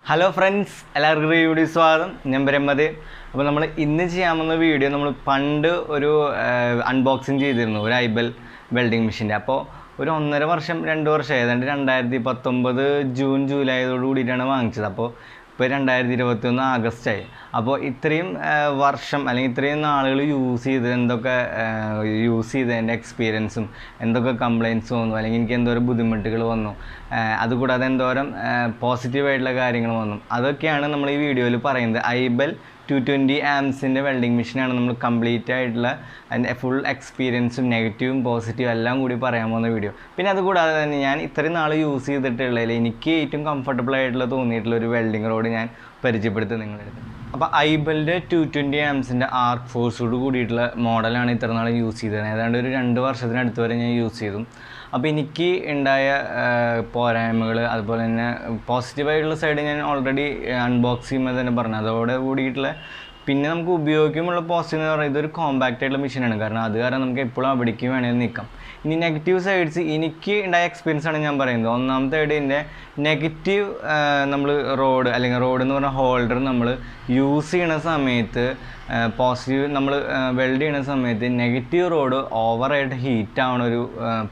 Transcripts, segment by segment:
Hello friends, എല്ലാവർക്കും റിവ്യൂടി സ്വാഗതം. ഞാൻ ബ്രഹ്മദേ. അപ്പോൾ നമ്മൾ ഇന്ന് ചെയ്യാവുന്ന വീഡിയോ നമ്മൾ പണ്ട് ഒരു അൺബോക്സിങ് ചെയ്തിരുന്നു ഒരു ഐബൽ വെൽഡിങ് മെഷീൻ്റെ. അപ്പോൾ ഒരു 1.5 വർഷം 2 വർഷം ഏതാണ്ട് 2019 ജൂൺ ജൂലൈയോട് കൂടിയിട്ടാണ് വാങ്ങിച്ചത്. അപ്പോൾ ഇപ്പോൾ 2021 ആഗസ്റ്റായി. അപ്പോൾ ഇത്രയും വർഷം അല്ലെങ്കിൽ ഇത്രയും നാളുകൾ യൂസ് ചെയ്തതിൻ്റെ എക്സ്പീരിയൻസും എന്തൊക്കെ കംപ്ലയിൻറ്റ്സ് വന്നു, അല്ലെങ്കിൽ എനിക്ക് എന്തോരം ബുദ്ധിമുട്ടുകൾ വന്നു, അതുകൂടാതെ എന്തോരം പോസിറ്റീവായിട്ടുള്ള കാര്യങ്ങൾ വന്നു, അതൊക്കെയാണ് നമ്മൾ ഈ വീഡിയോയിൽ പറയുന്നത്. ഐബൽ 220 ആംസിൻ്റെ വെൽഡിങ് മെഷീനാണ് നമ്മൾ കംപ്ലീറ്റ് ആയിട്ടുള്ള അതിൻ്റെ ഫുൾ എക്സ്പീരിയൻസും നെഗറ്റീവും പോസിറ്റീവും എല്ലാം കൂടി പറയാൻ പോകുന്ന വീഡിയോ. പിന്നെ അതുകൂടാതെ തന്നെ ഞാൻ ഇത്രയും നാൾ യൂസ് ചെയ്തിട്ടുള്ളതിൽ എനിക്ക് ഏറ്റവും കംഫർട്ടബിൾ ആയിട്ടുള്ള തോന്നിയിട്ടുള്ള ഒരു വെൽഡിങ് റോഡ് ഞാൻ പരിചയപ്പെടുത്തും നിങ്ങളുടെ അടുത്ത്. അപ്പോൾ ഐബലിൻ്റെ 220 ആംസിൻ്റെ ആർക്ക് ഫോഴ്സോട് കൂടിയിട്ടുള്ള മോഡലാണ് ഇത്ര നാൾ യൂസ് ചെയ്തത്. ഏതാണ്ട് ഒരു 2 വർഷത്തിനടുത്ത് വരെ ഞാൻ യൂസ് ചെയ്തു. അപ്പോൾ എനിക്ക് ഉണ്ടായ പോരായ്മകൾ, അതുപോലെ തന്നെ പോസിറ്റീവായിട്ടുള്ള സൈഡ് ഞാൻ ഓൾറെഡി അൺബോക്സ് ചെയ്യുമ്പോൾ തന്നെ പറഞ്ഞു. അതോടെ കൂടിയിട്ടുള്ള പിന്നെ നമുക്ക് ഉപയോഗിക്കുമ്പോൾ പോസിറ്റീവ് എന്ന് പറയുന്നത് ഇതൊരു കോമ്പാക്റ്റ് ആയിട്ടുള്ള മെഷീനാണ്. കാരണം അത് കാരണം നമുക്ക് എപ്പോഴും അവിടേക്ക് വേണമെങ്കിൽ നിൽക്കാം. ഇനി നെഗറ്റീവ് സൈഡ്സ് എനിക്ക് ഉണ്ടായ എക്സ്പീരിയൻസ് ആണ് ഞാൻ പറയുന്നത്. ഒന്നാമത്തെ ഇതിൻ്റെ നെഗറ്റീവ്, നമ്മൾ റോഡ് അല്ലെങ്കിൽ റോഡ് എന്ന് പറഞ്ഞ ഹോൾഡർ നമ്മൾ യൂസ് ചെയ്യണ സമയത്ത്, പോസിറ്റീവ് നമ്മൾ വെൽഡ് ചെയ്യണ സമയത്ത് നെഗറ്റീവ് റോഡ് ഓവറായിട്ട് ഹീറ്റ് ആവണ ഒരു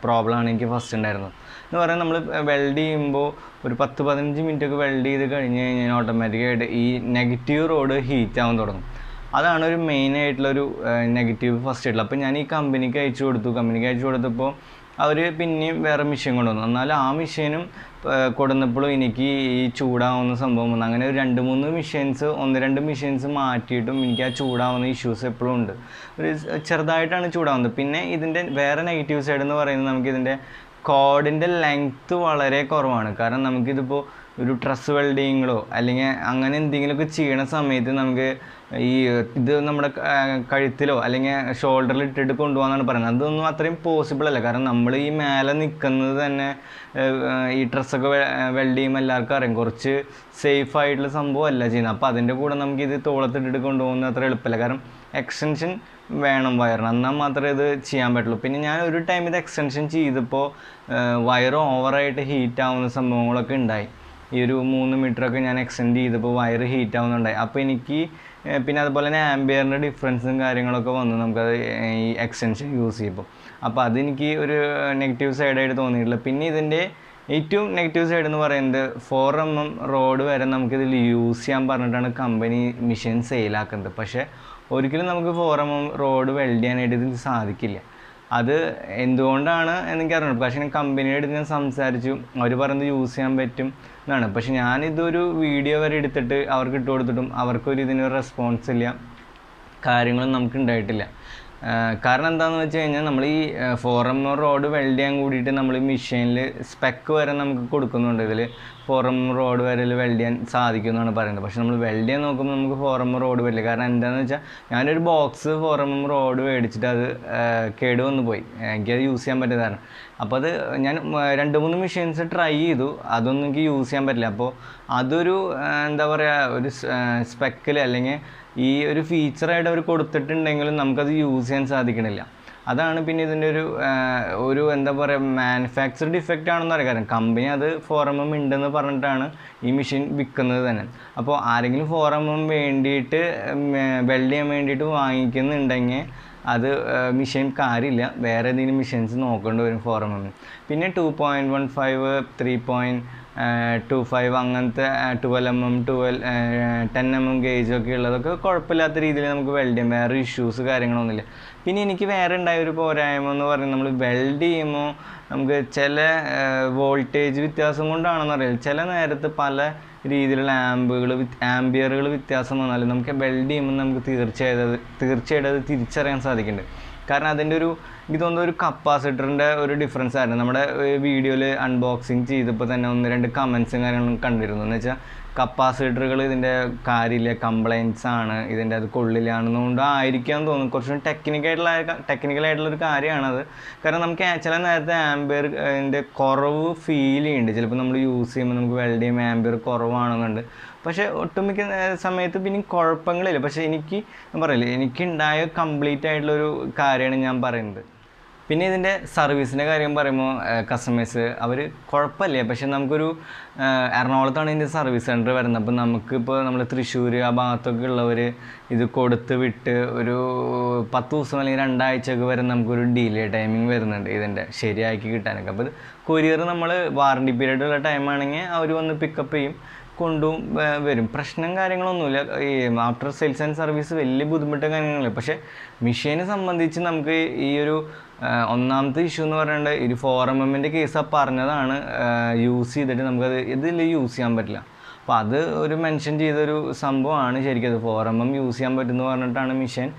പ്രോബ്ലമാണ് എനിക്ക് ഫസ്റ്റ് ഉണ്ടായിരുന്നത്. എന്ന് പറയാൻ നമ്മൾ വെൽഡ് ചെയ്യുമ്പോൾ ഒരു 10-15 മിനിറ്റൊക്കെ വെൽഡ് ചെയ്ത് കഴിഞ്ഞ് കഴിഞ്ഞാൽ ഓട്ടോമാറ്റിക്കായിട്ട് ഈ നെഗറ്റീവ് റോഡ് ഹീറ്റ് ആവാൻ തുടങ്ങും. അതാണ് ഒരു മെയിൻ ആയിട്ടുള്ളൊരു നെഗറ്റീവ് ഫസ്റ്റ് ആയിട്ടുള്ള. അപ്പോൾ ഞാൻ ഈ കമ്പനിക്ക് അയച്ചു കൊടുത്തപ്പോൾ അവർ പിന്നെയും വേറെ മെഷീൻ കൊണ്ടുവന്നു. എന്നാലും ആ മെഷീനും കൊടുന്നപ്പോഴും എനിക്ക് ഈ ചൂടാവുന്ന സംഭവം വന്നു. അങ്ങനെ ഒരു 2-3 മെഷീൻസ്, 1-2 മെഷീൻസ് മാറ്റിയിട്ടും എനിക്ക് ആ ചൂടാവുന്ന ഇഷ്യൂസ് എപ്പോഴും ഉണ്ട്. ഒരു ചെറുതായിട്ടാണ് ചൂടാവുന്നത്. പിന്നെ ഇതിൻ്റെ വേറെ നെഗറ്റീവ് സൈഡ് എന്ന് പറയുന്നത് നമുക്കിതിൻ്റെ കോഡിൻ്റെ ലെങ്ത്ത് വളരെ കുറവാണ്. കാരണം നമുക്കിതിപ്പോൾ ഒരു ട്രസ് വെൽഡിങ്ങിലോ അല്ലെങ്കിൽ അങ്ങനെ എന്തെങ്കിലുമൊക്കെ ചെയ്യണ സമയത്ത് നമുക്ക് ഇത് നമ്മുടെ കഴുത്തിലോ അല്ലെങ്കിൽ ഷോൾഡറിൽ ഇട്ടിട്ട് കൊണ്ടുപോകാന്നാണ് പറയുന്നത്. അതൊന്നും അത്രയും പോസിബിൾ അല്ല. കാരണം നമ്മൾ ഈ മേലെ നിൽക്കുന്നത് തന്നെ ഈ ഡ്രസ്സൊക്കെ വെൽഡ് ചെയ്യുമ്പോൾ എല്ലാവർക്കും അറിയാം കുറച്ച് സേഫ് ആയിട്ടുള്ള സംഭവം അല്ല ചെയ്യുന്നത്. അപ്പോൾ അതിൻ്റെ കൂടെ നമുക്കിത് തോളത്തിട്ടിട്ട് കൊണ്ടുപോകുന്നത് അത്ര എളുപ്പമല്ല. കാരണം എക്സ്റ്റൻഷൻ വേണം വയറിന്, എന്നാൽ മാത്രമേ ഇത് ചെയ്യാൻ പറ്റുള്ളൂ. പിന്നെ ഞാൻ ഒരു ടൈം ഇത് എക്സ്റ്റൻഷൻ ചെയ്തപ്പോൾ വയർ ഓവറായിട്ട് ഹീറ്റ് ആവുന്ന സംഭവങ്ങളൊക്കെ ഉണ്ടായി. ഈ ഒരു 3 മീറ്ററൊക്കെ ഞാൻ എക്സ്റ്റെൻഡ് ചെയ്തപ്പോൾ വയർ ഹീറ്റ് ആവുന്നുണ്ടായി. അപ്പോൾ എനിക്ക് പിന്നെ അതുപോലെ തന്നെ ആംബിയറിൻ്റെ ഡിഫറൻസും കാര്യങ്ങളൊക്കെ വന്നു നമുക്കത് ഈ എക്സ്റ്റൻഷൻ യൂസ് ചെയ്യുമ്പോൾ. അപ്പോൾ അതെനിക്ക് ഒരു നെഗറ്റീവ് സൈഡായിട്ട് തോന്നിയിട്ടില്ല. പിന്നെ ഇതിൻ്റെ ഏറ്റവും നെഗറ്റീവ് സൈഡ് എന്ന് പറയുന്നത് 4mm റോഡ് വരെ നമുക്കിതിൽ യൂസ് ചെയ്യാൻ പറഞ്ഞിട്ടാണ് കമ്പനി മെഷീൻ സെയിലാക്കുന്നത്. പക്ഷേ ഒരിക്കലും നമുക്ക് 4mm റോഡ് വെൽഡ് ചെയ്യാനായിട്ട് ഇതിൽ സാധിക്കില്ല. അത് എന്തുകൊണ്ടാണ് എനിക്കറിയണം. പക്ഷേ ഞാൻ കമ്പനിയുടെ അടുത്ത് ഞാൻ സംസാരിച്ചു, അവർ പറയുന്നത് യൂസ് ചെയ്യാൻ പറ്റും എന്നാണ്. പക്ഷെ ഞാനിതൊരു വീഡിയോ വരെ എടുത്തിട്ട് അവർക്ക് ഇട്ട് കൊടുത്തിട്ടും അവർക്കൊരു ഇതിനൊരു റെസ്പോൺസ് ഇല്ല, കാര്യങ്ങളൊന്നും നമുക്ക് ഉണ്ടായിട്ടില്ല. കാരണം എന്താണെന്ന് വെച്ച് കഴിഞ്ഞാൽ നമ്മൾ ഈ 4mm റോഡ് വെൽഡ് ചെയ്യാൻ കൂടിയിട്ട് നമ്മൾ ഈ മെഷീനിൽ സ്പെക്ക് വരെ നമുക്ക് കൊടുക്കുന്നുണ്ട്. ഇതിൽ 4mm റോഡ് വരെ വെൽഡ് ചെയ്യാൻ സാധിക്കുമെന്നാണ് പറയുന്നത്. പക്ഷെ നമ്മൾ വെൽഡ് ചെയ്യാൻ നോക്കുമ്പോൾ നമുക്ക് 4mm റോഡ് വരില്ല. കാരണം എന്താണെന്ന് വെച്ചാൽ ഞാനൊരു ബോക്സ് 4mm റോഡ് മേടിച്ചിട്ട് അത് കേടുവന്ന് പോയി, എനിക്കത് യൂസ് ചെയ്യാൻ പറ്റിയ കാരണം. അപ്പോൾ അത് ഞാൻ 2-3 മെഷീൻസ് ട്രൈ ചെയ്തു, അതൊന്നും എനിക്ക് യൂസ് ചെയ്യാൻ പറ്റില്ല. അപ്പോൾ അതൊരു എന്താ പറയുക, ഒരു സ്പെക്കിൽ അല്ലെങ്കിൽ ഈ ഒരു ഫീച്ചറായിട്ട് അവർ കൊടുത്തിട്ടുണ്ടെങ്കിലും നമുക്കത് യൂസ് ചെയ്യാൻ സാധിക്കണില്ല. അതാണ് പിന്നെ ഇതിൻ്റെ ഒരു എന്താ പറയുക, മാനുഫാക്ചർ ഡിഫക്റ്റ് ആണെന്ന് പറയാം. കാരണം കമ്പനി അത് 4mm ഉണ്ടെന്ന് പറഞ്ഞിട്ടാണ് ഈ മെഷീൻ വിൽക്കുന്നത് തന്നെ. അപ്പോൾ ആരെങ്കിലും 4mm വേണ്ടിയിട്ട് വെൽഡ് ചെയ്യാൻ വേണ്ടിയിട്ട് വാങ്ങിക്കുന്നുണ്ടെങ്കിൽ അത് മെഷീൻ കാര്യമില്ല, വേറെ ഏതെങ്കിലും മെഷീൻസ് നോക്കേണ്ടി വരും 4mm. പിന്നെ 2.15, 3.25 അങ്ങനത്തെ 12mm 10mm ഗേജൊക്കെ ഉള്ളതൊക്കെ കുഴപ്പമില്ലാത്ത രീതിയിൽ നമുക്ക് വെൽഡ് ചെയ്യാം. വേറെ ഇഷ്യൂസ് കാര്യങ്ങളൊന്നുമില്ല. പിന്നെ എനിക്ക് വേറെ ഉണ്ടായ ഒരു പോരായ്മ എന്ന് പറയുന്നത്, നമ്മൾ വെൽഡ് ചെയ്യുമ്പോൾ നമുക്ക് ചില വോൾട്ടേജ് വ്യത്യാസം കൊണ്ടാണെന്ന് അറിയില്ല, ചില നേരത്ത് പല രീതിയിലുള്ള ആംബിയറുകൾ വ്യത്യാസം വന്നാലും നമുക്ക് വെൽഡ് ചെയ്യുമ്പോൾ നമുക്ക് തീർച്ചയായിട്ടും അത് തിരിച്ചറിയാൻ സാധിക്കുന്നുണ്ട്. കാരണം അതിൻ്റെ എനിക്ക് തോന്നുന്ന ഒരു കപ്പാസിറ്ററിൻ്റെ ഒരു ഡിഫറൻസ് ആയിരുന്നു. നമ്മുടെ വീഡിയോയിൽ അൺബോക്സിങ് ചെയ്തപ്പോൾ തന്നെ 1-2 കമൻസും കാര്യങ്ങളും കണ്ടിരുന്നു. എന്ന് വെച്ചാൽ കപ്പാസിറ്ററുകൾ ഇതിൻ്റെ കാര്യമില്ല, കംപ്ലയിൻറ്റ്സ് ആണ്, ഇതിൻ്റെ അത് കൊള്ളില്ലാണെന്നുകൊണ്ട് ആയിരിക്കാൻ തോന്നുന്നു. കുറച്ചും ടെക്നിക്കലായിട്ടുള്ളൊരു കാര്യമാണത്. കാരണം നമുക്ക് ചില നേരത്തെ ആംബിയറിൻ്റെ കുറവ് ഫീൽ ചെയ്യുന്നുണ്ട്. ചിലപ്പോൾ നമ്മൾ യൂസ് ചെയ്യുമ്പോൾ നമുക്ക് വെൽഡ് ചെയ്യുമ്പോൾ ആംബിയർ കുറവാണെന്നുണ്ട്. പക്ഷേ ഒട്ടുമിക്ക സമയത്ത് പിന്നെ കുഴപ്പങ്ങളില്ല. പക്ഷേ ഞാൻ പറയില്ലേ, എനിക്കുണ്ടായ കംപ്ലീറ്റ് ആയിട്ടുള്ളൊരു കാര്യമാണ് ഞാൻ പറയുന്നത്. പിന്നെ ഇതിൻ്റെ സർവീസിൻ്റെ കാര്യം പറയുമ്പോൾ കസ്റ്റമേഴ്സ് അവർ കുഴപ്പമില്ല, പക്ഷെ നമുക്കൊരു എറണാകുളത്താണ് ഇതിൻ്റെ സർവീസ് സെൻറ്റർ വരുന്നത്. അപ്പോൾ നമുക്കിപ്പോൾ നമ്മൾ തൃശ്ശൂർ ആ ഭാഗത്തൊക്കെ ഉള്ളവർ ഇത് കൊടുത്ത് വിട്ട് ഒരു 10 ദിവസം അല്ലെങ്കിൽ 2 ആഴ്ചയൊക്കെ വരെ നമുക്കൊരു ഡിലേ ടൈമിങ് വരുന്നുണ്ട് ഇതിൻ്റെ ശരിയാക്കി കിട്ടാനൊക്കെ. അപ്പോൾ ഇത് കൊറിയർ നമ്മൾ വാറണ്ടി പീരീഡ് ഉള്ള ടൈമാണെങ്കിൽ അവർ വന്ന് പിക്കപ്പ് ചെയ്യും, കൊണ്ടും വരും. പ്രശ്നം കാര്യങ്ങളൊന്നുമില്ല. ഈ ആഫ്റ്റർ സെയിൽസ് ആൻഡ് സർവീസ് വലിയ ബുദ്ധിമുട്ട് കാര്യങ്ങളില്ല. പക്ഷേ മെഷീനെ സംബന്ധിച്ച് നമുക്ക് ഈ ഒരു ഒന്നാമത്തെ ഇഷ്യൂ എന്ന് പറയുന്നത് ഒരു 4mm കേസ് പറഞ്ഞതാണ് യൂസ് ചെയ്തിട്ട് നമുക്കത് ഇതിൽ യൂസ് ചെയ്യാൻ പറ്റില്ല. അപ്പോൾ അത് ഒരു മെൻഷൻ ചെയ്തൊരു സംഭവമാണ് ശരിക്കും. അത് 4mm യൂസ് ചെയ്യാൻ പറ്റുമെന്ന് പറഞ്ഞിട്ടാണ് മെഷീൻ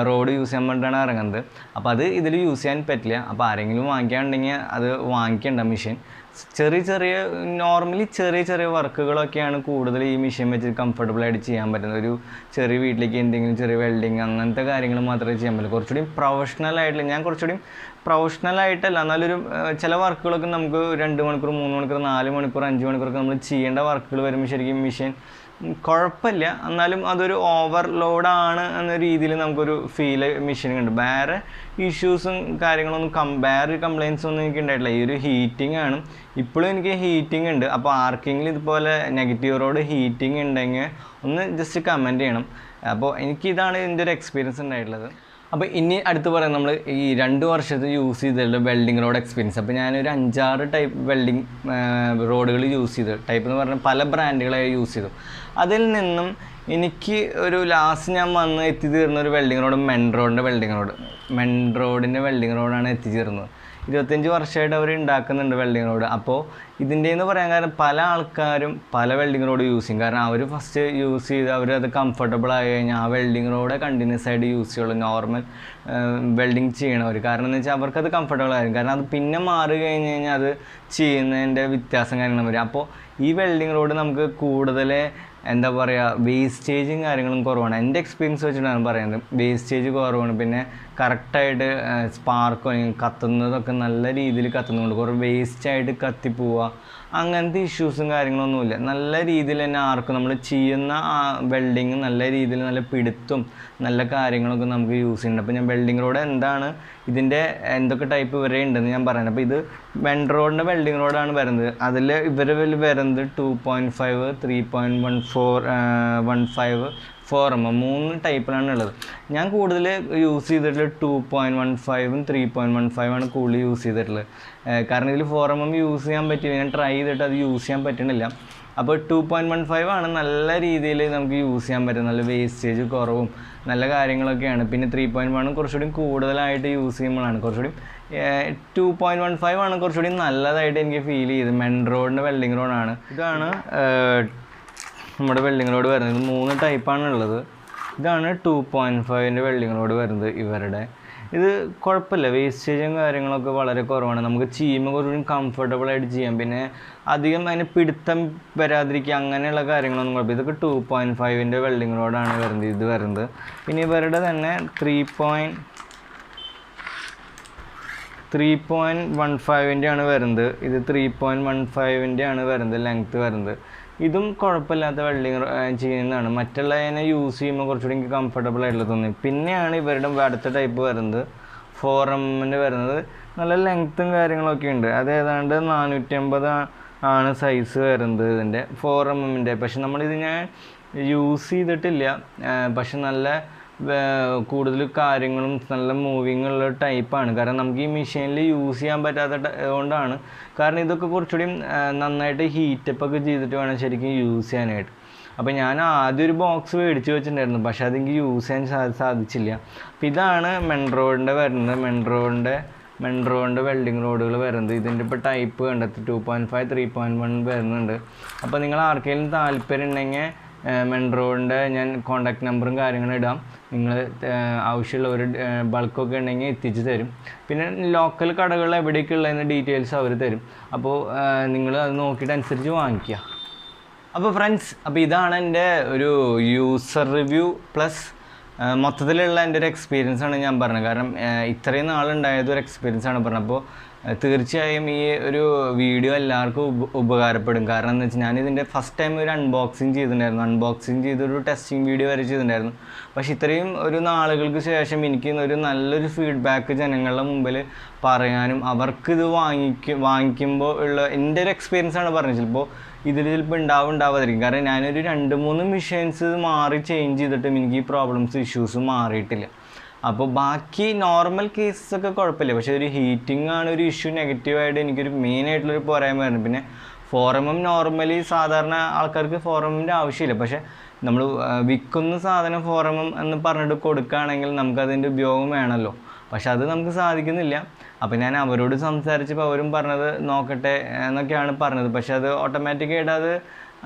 റോഡ് യൂസ് ചെയ്യാൻ വേണ്ടിയിട്ടാണ് ഇറങ്ങുന്നത്. അപ്പോൾ അത് ഇതിൽ യൂസ് ചെയ്യാൻ പറ്റില്ല. അപ്പോൾ ആരെങ്കിലും വാങ്ങിക്കാനുണ്ടെങ്കിൽ അത് വാങ്ങിക്കേണ്ട മെഷീൻ. നോർമലി ചെറിയ വർക്കുകളൊക്കെയാണ് കൂടുതൽ ഈ മെഷീൻ വെച്ച് കംഫർട്ടബിളായിട്ട് ചെയ്യാൻ പറ്റുന്നത്. ഒരു ചെറിയ വീട്ടിലേക്ക് എന്തെങ്കിലും ചെറിയ വെൽഡിങ് അങ്ങനത്തെ കാര്യങ്ങൾ മാത്രമേ ചെയ്യാൻ പറ്റുള്ളൂ. കുറച്ചുകൂടി പ്രൊഫഷണലായിട്ടുള്ള, ഞാൻ കുറച്ചുകൂടി പ്രൊഫഷണലായിട്ടല്ല, എന്നാലൊരു ചില വർക്കുകളൊക്കെ നമുക്ക് 2 മണിക്കൂർ 3 മണിക്കൂർ 4 മണിക്കൂർ 5 മണിക്കൂറൊക്കെ നമ്മൾ ചെയ്യേണ്ട വർക്കുകൾ വരുമ്പോൾ ശരിക്കും മെഷീൻ കുഴപ്പമില്ല. എന്നാലും അതൊരു ഓവർലോഡാണ് എന്ന രീതിയിൽ നമുക്കൊരു ഫീൽ മെഷീനുണ്ട്. വേറെ ഇഷ്യൂസും കാര്യങ്ങളൊന്നും വേറെ കംപ്ലയിൻസ് ഒന്നും എനിക്ക് ഉണ്ടായിട്ടില്ല. ഈ ഒരു ഹീറ്റിംഗ് ആണ് ഇപ്പോഴും എനിക്ക് ഹീറ്റിംഗ് ഉണ്ട്. അപ്പോൾ ആർക്കെങ്കിലും ഇതുപോലെ നെഗറ്റീവ് റോഡ് ഹീറ്റിംഗ് ഉണ്ടെങ്കിൽ ഒന്ന് ജസ്റ്റ് കമൻറ്റ് ചെയ്യണം. അപ്പോൾ എനിക്കിതാണ് ഇതിൻ്റെ ഒരു എക്സ്പീരിയൻസ് ഉണ്ടായിട്ടുള്ളത്. അപ്പോൾ ഇനി അടുത്ത് പറയാം നമ്മൾ ഈ 2 വർഷത്തെ യൂസ് ചെയ്തിട്ടുള്ള വെൽഡിങ് റോഡ് എക്സ്പീരിയൻസ്. അപ്പോൾ ഞാനൊരു 5-6 ടൈപ്പ് വെൽഡിങ് റോഡുകൾ യൂസ് ചെയ്തു. ടൈപ്പ് എന്ന് പറഞ്ഞാൽ പല ബ്രാൻഡുകളായി യൂസ് ചെയ്തു. അതിൽ നിന്നും എനിക്ക് ഒരു ലാസ്റ്റ് ഞാൻ വന്ന് എത്തിച്ചേർന്ന ഒരു വെൽഡിങ് റോഡ് മെൻറോഡിൻ്റെ വെൽഡിങ് റോഡാണ് എത്തിച്ചേർന്നത്. 25 വർഷമായിട്ട് അവർ ഉണ്ടാക്കുന്നുണ്ട് വെൽഡിങ് റോഡ്. അപ്പോൾ ഇതിൻ്റെന്ന് പറയാൻ കാരണം പല ആൾക്കാരും പല വെൽഡിങ് റോഡ് യൂസ് ചെയ്യും. കാരണം അവർ ഫസ്റ്റ് യൂസ് ചെയ്ത് അവരത് കംഫർട്ടബിൾ ആയി കഴിഞ്ഞാൽ ആ വെൽഡിങ് റോഡ് കണ്ടിന്യൂസ് ആയിട്ട് യൂസ് ചെയ്യുള്ളൂ നോർമൽ വെൽഡിങ് ചെയ്യണവർ. കാരണം എന്ന് വെച്ചാൽ അവർക്കത് കംഫർട്ടബിൾ ആയിരിക്കും. കാരണം അത് പിന്നെ മാറി കഴിഞ്ഞ് കഴിഞ്ഞാൽ അത് ചെയ്യുന്നതിൻ്റെ വ്യത്യാസം കാര്യങ്ങളും വരും. അപ്പോൾ ഈ വെൽഡിങ് റോഡ് നമുക്ക് കൂടുതൽ എന്താ പറയുക, വേസ്റ്റേജും കാര്യങ്ങളും കുറവാണ്. എൻ്റെ എക്സ്പീരിയൻസ് വെച്ചിട്ടാണ് പറയുന്നത്. വേസ്റ്റേജ് കുറവാണ്. പിന്നെ കറക്റ്റായിട്ട് സ്പാർക്കോ അല്ലെങ്കിൽ കത്തുന്നതൊക്കെ നല്ല രീതിയിൽ കത്തുന്നുണ്ട്. കുറേ വേസ്റ്റായിട്ട് കത്തിപ്പോവുക അങ്ങനത്തെ ഇഷ്യൂസും കാര്യങ്ങളൊന്നുമില്ല. നല്ല രീതിയിൽ തന്നെ ആർക്കും നമ്മൾ ചെയ്യുന്ന വെൽഡിങ് നല്ല രീതിയിൽ നല്ല പിടുത്തും നല്ല കാര്യങ്ങളൊക്കെ നമുക്ക് യൂസ് ചെയ്യുന്നുണ്ട്. അപ്പോൾ ഞാൻ വെൽഡിങ് റോഡ് എന്താണ്, ഇതിൻ്റെ എന്തൊക്കെ ടൈപ്പ് വരെ ഉണ്ടെന്ന് ഞാൻ പറയുന്നത്. അപ്പോൾ ഇത് മെൻറോഡിൻ്റെ വെൽഡിങ് റോഡാണ് വരുന്നത്. അതിൽ വരുന്നത് 2.5, 3.14, 4mm 3 ടൈപ്പിലാണ് ഉള്ളത്. ഞാൻ കൂടുതൽ യൂസ് ചെയ്തിട്ടുള്ളത് 2.15ഉം 3.15ആണ് കൂടുതൽ യൂസ് ചെയ്തിട്ടുള്ളത്. കാരണം ഇതിൽ 4mm യൂസ് ചെയ്യാൻ പറ്റില്ല. ഞാൻ ട്രൈ ചെയ്തിട്ട് അത് യൂസ് ചെയ്യാൻ പറ്റണില്ല. അപ്പോൾ 2.15 ആണ് നല്ല രീതിയിൽ നമുക്ക് യൂസ് ചെയ്യാൻ പറ്റും. നല്ല വേസ്റ്റേജ് കുറവും നല്ല കാര്യങ്ങളൊക്കെയാണ്. പിന്നെ 3.1 കുറച്ചുകൂടി കൂടുതലായിട്ട് യൂസ് ചെയ്യുമ്പോഴാണ് കുറച്ചുകൂടി 2.15 ആണ് കുറച്ചുകൂടി നല്ലതായിട്ട് എനിക്ക് ഫീൽ ചെയ്ത്. മെൻറോഡിൻ്റെ വെൽഡിങ് റോഡാണ്. ഇതാണ് നമ്മുടെ വെൽഡിങ് റോഡ് വരുന്നത്. 3 ടൈപ്പാണ് ഉള്ളത്. ഇതാണ് 2.5ൻ്റെ വെൽഡിങ് റോഡ് വരുന്നത് ഇവരുടെ. ഇത് കുഴപ്പമില്ല, വേസ്റ്റേജും കാര്യങ്ങളൊക്കെ വളരെ കുറവാണ്. നമുക്ക് ചെയ്യുമ്പോൾ കുറച്ചുകൂടി കംഫർട്ടബിളായിട്ട് ചെയ്യാം. പിന്നെ അധികം അതിന് പിടുത്തം വരാതിരിക്കുക അങ്ങനെയുള്ള കാര്യങ്ങളൊന്നും കുഴപ്പമില്ല. ഇതൊക്കെ 2.5ൻ്റെ വെൽഡിങ് റോഡാണ് ഇത് വരുന്നത്. പിന്നെ ഇവരുടെ തന്നെ 3.15ൻ്റെ ആണ് വരുന്നത്. ഇത് 3.15ൻ്റെ ആണ് വരുന്നത് ലെങ്ത്ത് വരുന്നത്. ഇതും കുഴപ്പമില്ലാത്ത വെൽഡിങ് ചെയ്യുന്നതാണ്. മറ്റുള്ളതിനെ യൂസ് ചെയ്യുമ്പോൾ കുറച്ചുകൂടി എനിക്ക് കംഫർട്ടബിൾ ആയിട്ടുള്ള തോന്നി. പിന്നെയാണ് ഇവരുടെ അടുത്ത ടൈപ്പ് വരുന്നത് 4mm വരുന്നത്. നല്ല ലെങ്ത്തും കാര്യങ്ങളൊക്കെ ഉണ്ട്. അത് ഏതാണ്ട് 450 ആണ് സൈസ് വരുന്നത് ഇതിൻ്റെ 4mmൻ്റെ. പക്ഷെ നമ്മളിത് ഞാൻ യൂസ് ചെയ്തിട്ടില്ല. പക്ഷെ നല്ല കൂടുതൽ കാര്യങ്ങളും നല്ല മൂവിങ് ഉള്ള ടൈപ്പാണ്. കാരണം നമുക്ക് ഈ മെഷീനിൽ യൂസ് ചെയ്യാൻ പറ്റാത്ത കൊണ്ടാണ്. കാരണം ഇതൊക്കെ കുറച്ചുകൂടി നന്നായിട്ട് ഹീറ്റപ്പൊക്കെ ചെയ്തിട്ട് വേണം ശരിക്കും യൂസ് ചെയ്യാനായിട്ട്. അപ്പോൾ ഞാൻ ആദ്യം ഒരു ബോക്സ് മേടിച്ച് വെച്ചിട്ടുണ്ടായിരുന്നു. പക്ഷേ അതെനിക്ക് യൂസ് ചെയ്യാൻ സാധിച്ചില്ല. അപ്പോൾ ഇതാണ് മെൻറോഡിൻ്റെ വരുന്നത്. മെൻറോഡിൻ്റെ വെൽഡിങ് റോഡുകൾ വരുന്നത്. ഇതിൻ്റെ ഇപ്പോൾ ടൈപ്പ് കണ്ടെത്തി 2.5, 3.1 വരുന്നുണ്ട്. അപ്പോൾ നിങ്ങൾ ആർക്കെങ്കിലും താല്പര്യം ഉണ്ടെങ്കിൽ മെൻറോഡിൻ്റെ ഞാൻ കോൺടാക്ട് നമ്പറും കാര്യങ്ങളും ഇടാം. നിങ്ങൾ ആവശ്യമുള്ള ഒരു ബൾക്കൊക്കെ ഉണ്ടെങ്കിൽ എത്തിച്ച് തരും. പിന്നെ ലോക്കൽ കടകളിൽ എവിടെയൊക്കെ ഉള്ളതിൻ്റെ ഡീറ്റെയിൽസ് അവർ തരും. അപ്പോൾ നിങ്ങൾ അത് നോക്കിയിട്ട് അനുസരിച്ച് വാങ്ങിക്കുക. അപ്പോൾ ഫ്രണ്ട്സ്, അപ്പോൾ ഇതാണ് എൻ്റെ ഒരു യൂസർ റിവ്യൂ പ്ലസ് മൊത്തത്തിലുള്ള എൻ്റെ ഒരു എക്സ്പീരിയൻസാണ് ഞാൻ പറഞ്ഞത്. കാരണം ഇത്രയും നാളുണ്ടായത് ഒരു എക്സ്പീരിയൻസാണ് പറഞ്ഞത്. അപ്പോൾ തീർച്ചയായും ഈ ഒരു വീഡിയോ എല്ലാവർക്കും ഉപകാരപ്പെടും. കാരണം എന്താ വെച്ചാൽ ഞാനിതിൻ്റെ ഫസ്റ്റ് ടൈം ഒരു അൺബോക്സിങ് ചെയ്തിട്ടുണ്ടായിരുന്നു. അൺബോക്സിങ് ചെയ്തൊരു ടെസ്റ്റിംഗ് വീഡിയോ വരെ ചെയ്തിട്ടുണ്ടായിരുന്നു. പക്ഷേ ഇത്രയും ഒരു നാളുകൾക്ക് ശേഷം എനിക്ക് ഒരു നല്ലൊരു ഫീഡ്ബാക്ക് ജനങ്ങളുടെ മുമ്പിൽ പറയാനും അവർക്കിത് വാങ്ങിക്കുമ്പോൾ ഉള്ള എൻ്റെ ഒരു എക്സ്പീരിയൻസ് ആണ് പറഞ്ഞത്. ചിലപ്പോൾ ഇതിൽ ചിലപ്പോൾ ഉണ്ടാവാതിരിക്കും. കാരണം ഞാനൊരു 2-3 മെഷീൻസ് മാറി ചേഞ്ച് ചെയ്തിട്ടും എനിക്ക് ഈ പ്രോബ്ലംസ് ഇഷ്യൂസ് മാറിയിട്ടില്ല. അപ്പോൾ ബാക്കി നോർമൽ കേസസൊക്കെ കുഴപ്പമില്ല. പക്ഷേ ഒരു ഹീറ്റിംഗ് ആണ് ഒരു ഇഷ്യൂ നെഗറ്റീവായിട്ട് എനിക്കൊരു മെയിനായിട്ടുള്ളൊരു പോരായ്മ വരുന്നത്. പിന്നെ 4mm നോർമലി സാധാരണ ആൾക്കാർക്ക് 4mmൻ്റെ ആവശ്യമില്ല. പക്ഷേ നമ്മൾ വിൽക്കുന്ന സാധനം 4mm എന്ന് പറഞ്ഞിട്ട് കൊടുക്കുകയാണെങ്കിൽ നമുക്കതിൻ്റെ ഉപയോഗം വേണമല്ലോ. പക്ഷെ അത് നമുക്ക് സാധിക്കുന്നില്ല. അപ്പോൾ ഞാൻ അവരോട് സംസാരിച്ചപ്പോൾ അവരും പറഞ്ഞത് നോക്കട്ടെ എന്നൊക്കെയാണ് പറഞ്ഞത്. പക്ഷെ അത് ഓട്ടോമാറ്റിക്കായിട്ട്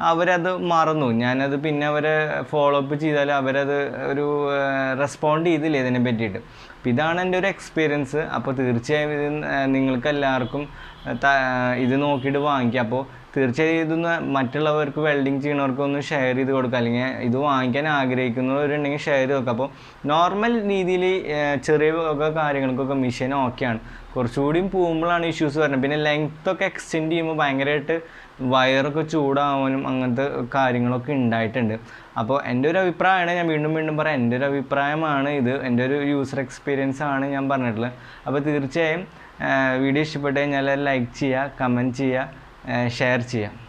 അവരത് മറന്നു. ഞാനത് പിന്നെ അവരെ ഫോളോ അപ്പ് ചെയ്താൽ അവരത് ഒരു റെസ്പോണ്ട് ചെയ്തില്ല ഇതിനെ പറ്റിയിട്ട്. അപ്പോൾ ഇതാണ് എൻ്റെ ഒരു എക്സ്പീരിയൻസ്. അപ്പോൾ തീർച്ചയായും ഇത് നിങ്ങൾക്ക് എല്ലാവർക്കും ഇത് നോക്കിയിട്ട് വാങ്ങിക്കുക. അപ്പോൾ തീർച്ചയായും ഇതൊന്ന് മറ്റുള്ളവർക്ക് വെൽഡിങ് ചെയ്യണവർക്കൊന്ന് ഷെയർ ചെയ്ത് കൊടുക്കുക. അല്ലെങ്കിൽ ഇത് വാങ്ങിക്കാൻ ആഗ്രഹിക്കുന്നവരുണ്ടെങ്കിൽ ഷെയർ ചെയ്ത് വെക്കുക. അപ്പോൾ നോർമൽ രീതിയിൽ ചെറിയ കാര്യങ്ങൾക്കൊക്കെ മെഷീൻ ഓക്കെയാണ്. കുറച്ചുകൂടിയും പോകുമ്പോഴാണ് ഇഷ്യൂസ് വരുന്നത്. പിന്നെ ലെങ്ത്തൊക്കെ എക്സ്റ്റെൻഡ് ചെയ്യുമ്പോൾ ഭയങ്കരമായിട്ട് വയറൊക്കെ ചൂടാവാനും അങ്ങനത്തെ കാര്യങ്ങളൊക്കെ ഉണ്ടായിട്ടുണ്ട്. അപ്പോൾ എൻ്റെ ഒരു അഭിപ്രായമാണ്, ഞാൻ വീണ്ടും പറയാം, എൻ്റെ ഒരു അഭിപ്രായമാണ് ഇത്, എൻ്റെ ഒരു യൂസർ എക്സ്പീരിയൻസ് ആണ് ഞാൻ പറഞ്ഞിട്ടുള്ളത്. അപ്പോൾ തീർച്ചയായും വീഡിയോ ഇഷ്ടപ്പെട്ട് കഴിഞ്ഞാൽ ലൈക്ക് ചെയ്യുക, കമൻറ്റ് ചെയ്യുക, ഷെയർ ചെയ്യുക.